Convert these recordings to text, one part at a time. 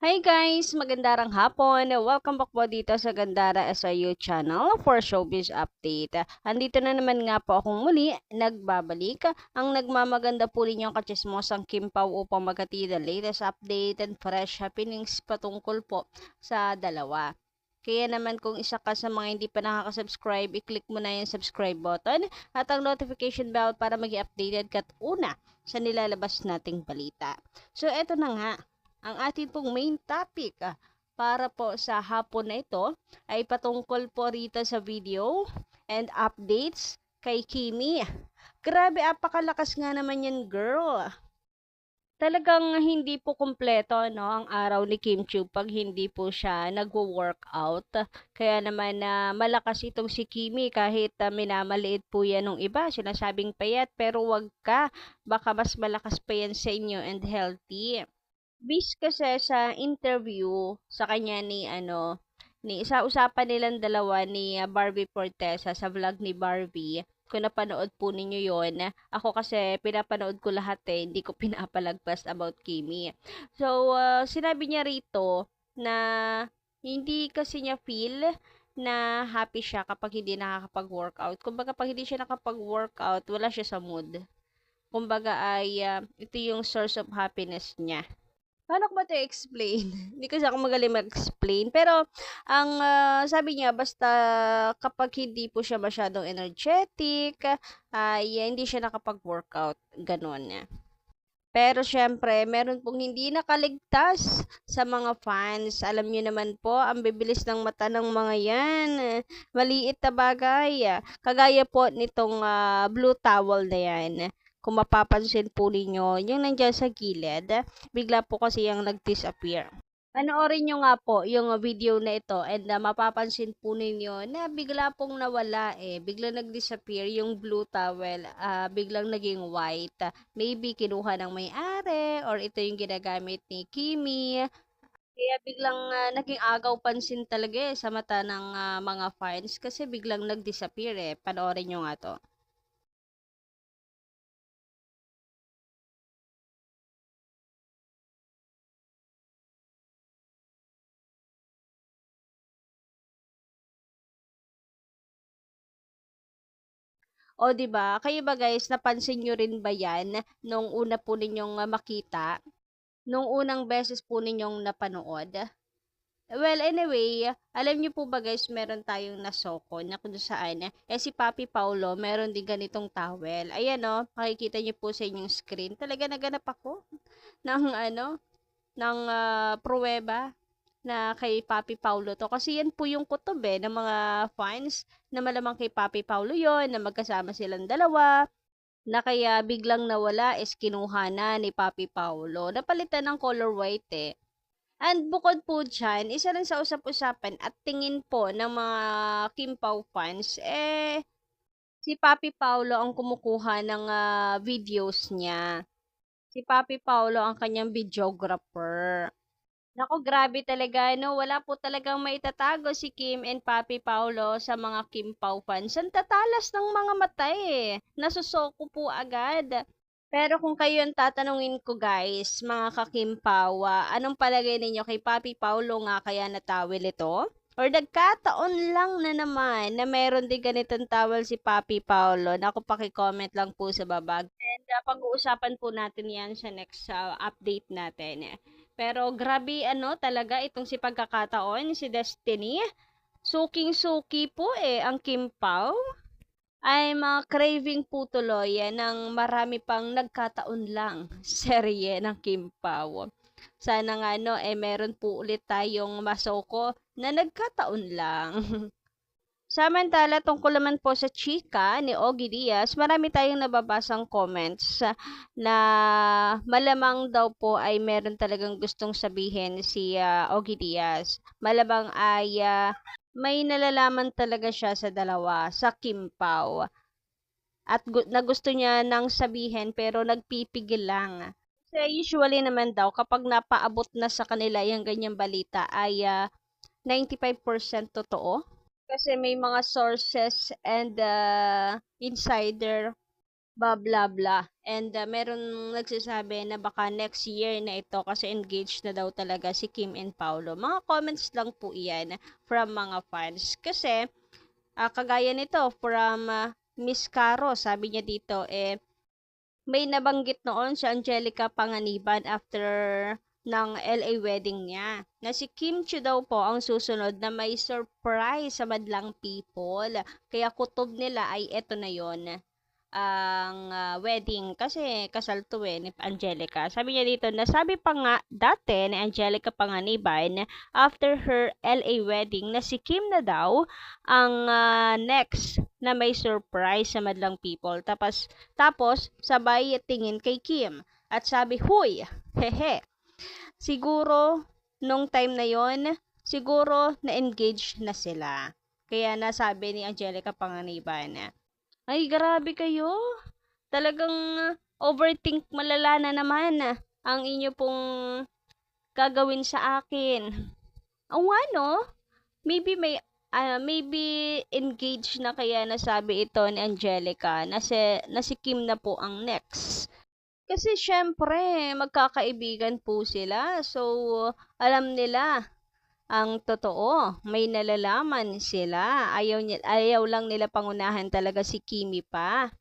Hi guys! Magandang hapon! Welcome back po dito sa Gandara SIU channel for Showbiz Update. Andito na naman nga po akong muli, nagbabalik. Ang nagmamaganda po ninyong katsismosang Kim Pao upang maghatid the latest update and fresh happenings patungkol po sa dalawa. Kaya naman kung isa ka sa mga hindi pa nakaka-subscribe, i-click mo na yung subscribe button at ang notification bell para maging updated kat una sa nilalabas nating balita. So eto na nga, ang ating pong main topic para po sa hapon na ito ay patungkol po rito sa video and updates kay Kimi. Grabe, apakalakas nga naman yan, girl. Talagang hindi po kumpleto no ang araw ni Kim Chiu pag hindi po siya nagwo-workout. Kaya naman na malakas itong si Kimi kahit minamaliit po yan ng iba. Sinasabing payat pero wag ka. Baka mas malakas pa yan sa inyo and healthy. Bis kasi sa interview sa kanya ni sa usapan nilang dalawa ni Barbie Fortesa sa vlog ni Barbie. Kung napanood po ninyo yon, ako kasi pinapanood ko lahat hindi ko pinapalagpas about Kimi. So, sinabi niya rito na hindi kasi niya feel na happy siya kapag hindi nakakapag-workout. Kumbaga, pag hindi siya nakapag-workout, wala siya sa mood. Kumbaga ay ito yung source of happiness niya. Paano ko ba 'to explain? Hindi kasi ako magaling mag-explain. Pero, ang sabi niya, basta kapag hindi po siya masyadong energetic, ay hindi siya nakapag-workout. Ganon. Pero syempre, meron pong hindi nakaligtas sa mga fans. Alam niyo naman po, ang bibilis ng mata ng mga yan. Maliit na bagay. Kagaya po nitong blue towel na yan. Kung mapapansin po ninyo, yung nandiyan sa gilid, bigla po kasi yung nag-disappear. Panoorin nyo nga po yung video na ito and mapapansin po ninyo na bigla pong nawala biglang nag-disappear yung blue towel, biglang naging white. Maybe kinuha ng may-ari or ito yung ginagamit ni Kimi. Kaya biglang naging agaw pansin talaga sa mata ng mga fans kasi biglang nag-disappear Panoorin nyo nga to. O 'di ba? Kayo ba guys, napansin nyo rin ba 'yan nung una po ninyong makita? Nung unang beses po ninyong napanood? Well, anyway, alam niyo po ba guys, meron tayong nasoko na kung saan, si Papi Paulo, meron din ganitong towel. Ayan o, makikita niyo po sa inyong screen. Talaga naganap ako ng ng pruweba na kay Papi Paulo to. Kasi yan po yung kutob ng mga fans na malamang kay Papi Paulo yon na magkasama silang dalawa na kaya biglang nawala is kinuha na ni Papi Paulo. Napalitan ng color white And bukod po dyan, isa rin sa usap-usapan at tingin po ng mga Kim Pao fans, si Papi Paulo ang kumukuha ng videos niya. Si Papi Paulo ang kanyang videographer. Naku, grabe talaga, no? Wala po talagang maitatago si Kim and Papi Paulo sa mga Kim Pao fans. Ang tatalas ng mga mata Nasusoko po agad. Pero kung kayo ang tatanungin ko guys, mga kakimpawa, anong palagay ninyo kay Papi Paulo nga kaya natawil ito? Or nagkataon lang na naman na meron din ganitong towel si Papi Paulo? Naku, paki-comment lang po sa baba. And pag-uusapan po natin yan sa next update natin Pero grabe talaga itong si pagkakataon, si Destiny. Suking-suki po ang Kim Pao ay mga craving po tuloy ng marami pang nagkataon lang serye ng Kim Pao. Sana nga meron po ulit tayong masoko na nagkataon lang. Samantala, tungkol naman po sa chika ni Ogie Diaz, marami tayong nababasang comments na malamang daw po ay meron talagang gustong sabihin si Ogie Diaz. Malamang ay may nalalaman talaga siya sa dalawa, sa Kim Pao. At na gusto niya nang sabihin pero nagpipigil lang. Kasi usually naman daw kapag napaabot na sa kanila yung ganyang balita ay 95% totoo. Kasi may mga sources and insider blah blah blah. And meron nagsasabi na baka next year na ito kasi engaged na daw talaga si Kim and Paolo. Mga comments lang po iyan from mga fans. Kasi kagaya nito from Miss Caro, sabi niya dito may nabanggit noon si Angelica Panganiban after ng LA wedding niya na si Kim Chiu daw po ang susunod na may surprise sa madlang people. Kaya kutob nila ay eto na yon ang wedding kasi kasal to ni Angelica. Sabi niya dito, nasabi pa nga dati ni Angelica Panganiban after her LA wedding na si Kim na daw ang next na may surprise sa madlang people. Tapos sabay tingin kay Kim at sabi, "Huy, hehe." Siguro nung time na yon, siguro na-engage na sila. Kaya nasabi ni Angelica Panganiban, ay, grabe kayo. Talagang overthink malala na naman ang inyo pong gagawin sa akin. O ano? Maybe maybe engaged na kaya nasabi ito ni Angelica na si Kim na po ang next. Kasi syempre, magkakaibigan po sila. So, alam nila ang totoo, may nalalaman sila. Ayaw lang nila pangunahan talaga si Kimi pa.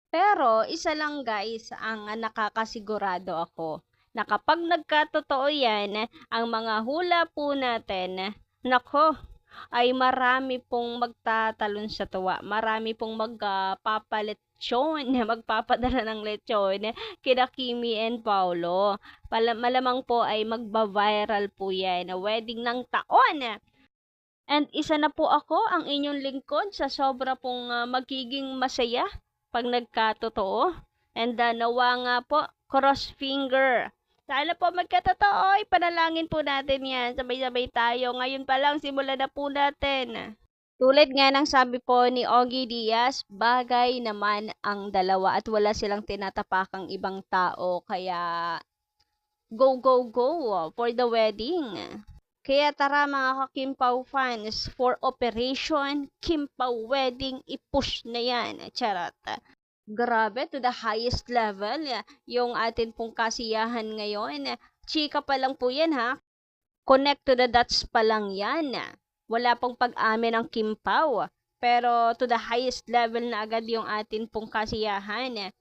Pero, isa lang guys, ang nakakasigurado ako, na kapag nagkatotoo yan, ang mga hula po natin, nako, ay marami pong magtatalon sa tuwa. Marami pong magpapaletsyon, magpapadala ng lechon kina Kimi and Paolo. Malamang po ay magba-viral po yan na wedding ng taon. And isa na po ako, ang inyong lingkod sa sobra pong magiging masaya pag nagkatotoo. And nawa nga po, cross finger. Sana po magkatotoo, ipanalangin po natin yan. Sabay-sabay tayo. Ngayon pa lang, simulan na po natin. Tulad nga ng sabi po ni Ogie Diaz, bagay naman ang dalawa at wala silang tinatapakang ibang tao. Kaya, go, go, go for the wedding. Kaya tara mga ka-Kimpaw fans, for Operation Kimpaw Wedding, i-push na yan. Charot. Grabe, to the highest level, yung atin pong kasiyahan ngayon. Chika pa lang po yan ha. Connect to the dots pa lang yan. Wala pong pag-amin ang Kimpaw. Pero to the highest level na agad yung atin pong kasiyahan.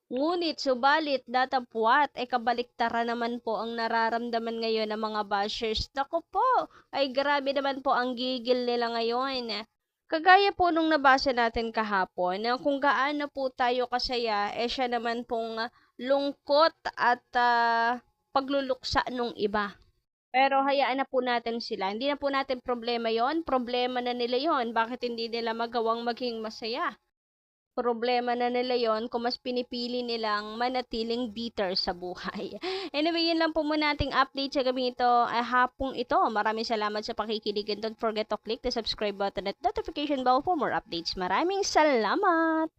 Ngunit, subalit, datapwat, kabaliktaran naman po ang nararamdaman ngayon ng mga bashers. Naku po, ay grabe naman po ang gigil nila ngayon. Kagaya po nung nabasa natin kahapon, na kung gaano po tayo kasaya, siya naman pong lungkot at pagluluksa nung iba. Pero hayaan na po natin sila. Hindi na po natin problema yon. Problema na nila yon. Bakit hindi nila magawang maging masaya? Problema na nila yon kung mas pinipili nilang manatiling bitter sa buhay. Anyway, yun lang po muna ating update sa gabi ito, hapong ito. Maraming salamat sa pakikinig and don't forget to click the subscribe button at notification bell for more updates. Maraming salamat!